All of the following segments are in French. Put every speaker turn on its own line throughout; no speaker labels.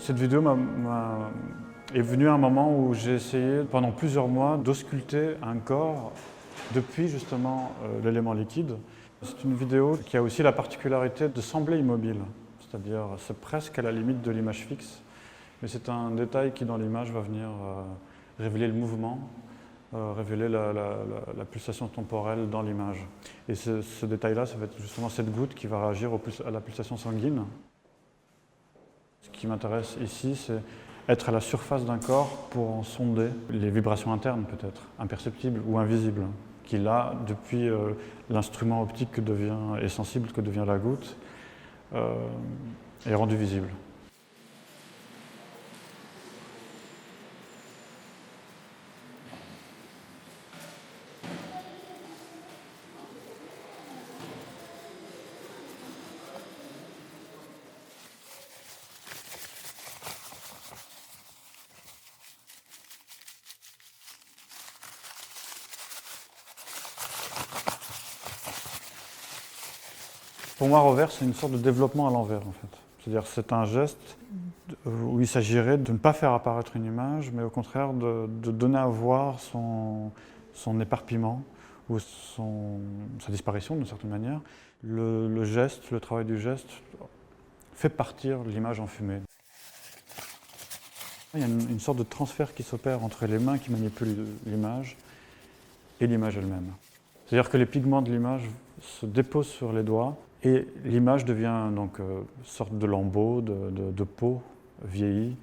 Cette vidéo est venue à un moment où j'ai essayé pendant plusieurs mois d'ausculter un corps depuis justement l'élément liquide. C'est une vidéo qui a aussi la particularité de sembler immobile, c'est-à-dire c'est presque à la limite de l'image fixe, mais c'est un détail qui dans l'image va venir révéler le mouvement, révéler la pulsation temporelle dans l'image. Et ce détail-là, ça va être justement cette goutte qui va réagir à la pulsation sanguine. Ce qui m'intéresse ici, c'est être à la surface d'un corps pour en sonder les vibrations internes peut-être, imperceptibles ou invisibles, qui là, depuis l'instrument optique que devient, et sensible que devient la goutte, est rendu visible. Pour moi, revers, c'est une sorte de développement à l'envers, en fait. C'est-à-dire c'est un geste où il s'agirait de ne pas faire apparaître une image, mais au contraire de donner à voir son éparpillement ou sa disparition d'une certaine manière. Le geste, le travail du geste fait partir l'image en fumée. Il y a une sorte de transfert qui s'opère entre les mains qui manipulent l'image et l'image elle-même. C'est-à-dire que les pigments de l'image se déposent sur les doigts et l'image devient donc une sorte de lambeau, de peau vieillie.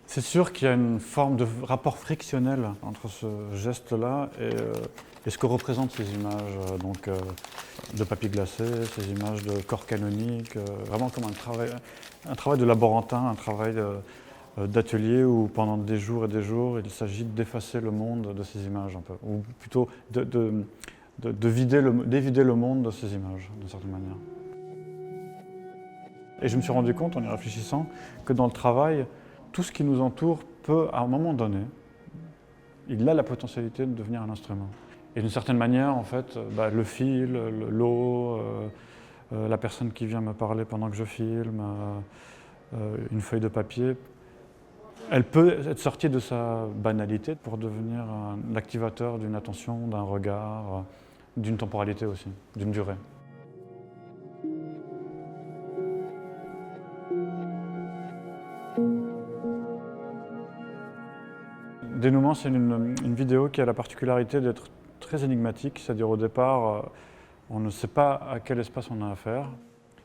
C'est sûr qu'il y a une forme de rapport frictionnel entre ce geste-là et ce que représentent ces images de papier glacé, ces images de corps canoniques, vraiment comme un travail de laborantin, un travail d'atelier où pendant des jours et des jours, il s'agit d'effacer le monde de ces images un peu, ou plutôt d'évider le monde de ces images, d'une certaine manière. Et je me suis rendu compte, en y réfléchissant, que dans le travail, tout ce qui nous entoure peut, à un moment donné, il a la potentialité de devenir un instrument. Et d'une certaine manière, en fait, le fil, l'eau, la personne qui vient me parler pendant que je filme, une feuille de papier, elle peut être sortie de sa banalité pour devenir un activateur d'une attention, d'un regard, d'une temporalité aussi, d'une durée. Dénouement, c'est une vidéo qui a la particularité d'être très énigmatique, c'est-à-dire au départ, on ne sait pas à quel espace on a affaire.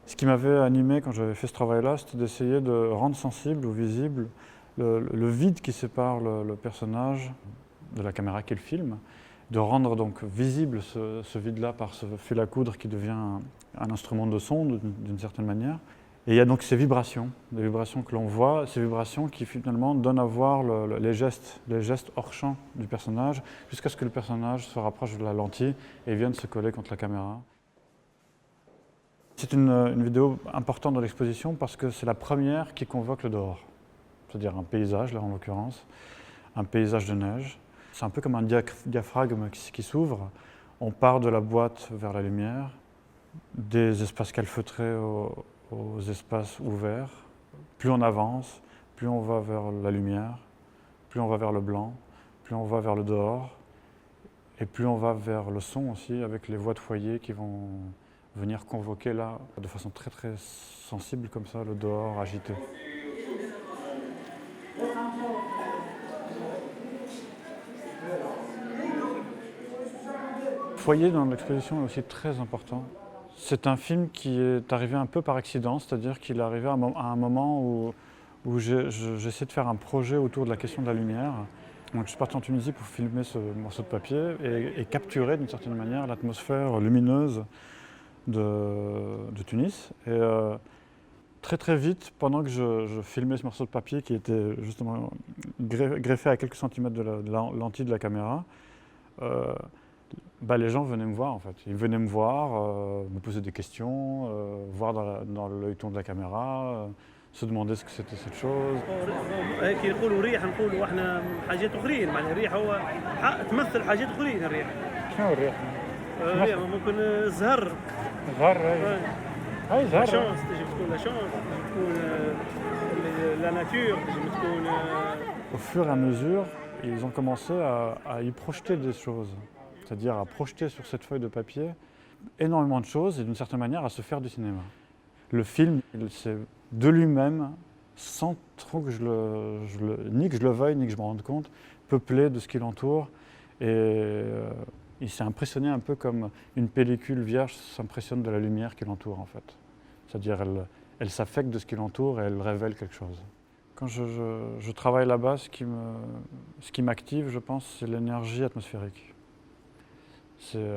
Ce qui m'avait animé quand j'avais fait ce travail-là, c'était d'essayer de rendre sensible ou visible le vide qui sépare le personnage de la caméra qui le filme, de rendre donc visible ce vide-là par ce fil à coudre qui devient un instrument de son d'une certaine manière. Et il y a donc ces vibrations, des vibrations que l'on voit, ces vibrations qui finalement donnent à voir les gestes hors champ du personnage, jusqu'à ce que le personnage se rapproche de la lentille et vienne se coller contre la caméra. C'est une vidéo importante dans l'exposition parce que c'est la première qui convoque le dehors. C'est-à-dire un paysage, là en l'occurrence, un paysage de neige. C'est un peu comme un diaphragme qui s'ouvre. On part de la boîte vers la lumière, des espaces calfeutrés aux espaces ouverts. Plus on avance, plus on va vers la lumière, plus on va vers le blanc, plus on va vers le dehors, et plus on va vers le son aussi, avec les voix de foyer qui vont venir convoquer là, de façon très très sensible comme ça, le dehors agité. Le foyer dans l'exposition est aussi très important. C'est un film qui est arrivé un peu par accident, c'est-à-dire qu'il est arrivé à un moment où j'essaie de faire un projet autour de la question de la lumière. Donc je suis parti en Tunisie pour filmer ce morceau de papier et capturer d'une certaine manière l'atmosphère lumineuse de Tunis. Et très très vite, pendant que je filmais ce morceau de papier qui était justement greffé à quelques centimètres de la lentille de la caméra, les gens venaient me voir en fait. Ils venaient me voir, me poser des questions, voir dans l'œilleton de la caméra, se demander ce que c'était cette chose.
هيك يقولوا ريح نقولوا احنا حاجات اخرين معناها الريح هو تمثل حاجات اخرين الريح.
شنو الريح؟
الريح ممكن زهر.
زهر هاي زهر.
شانس تجي تكون لا شانس تكون لا ناتور تنجم تكون
Au fur et à mesure, ils ont commencé à y projeter des choses, c'est-à-dire à projeter sur cette feuille de papier énormément de choses et d'une certaine manière à se faire du cinéma. Le film, c'est de lui-même, sans trop que ni que je le veuille, ni que je me rende compte, peuplé de ce qui l'entoure. Et il s'est impressionné un peu comme une pellicule vierge s'impressionne de la lumière qui l'entoure en fait. C'est-à-dire elle s'affecte de ce qui l'entoure et elle révèle quelque chose. Quand je travaille là-bas, ce qui m'active, je pense, c'est l'énergie atmosphérique. C'est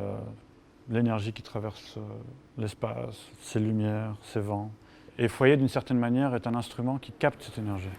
l'énergie qui traverse l'espace, ces lumières, ces vents. Et Foyer, d'une certaine manière, est un instrument qui capte cette énergie.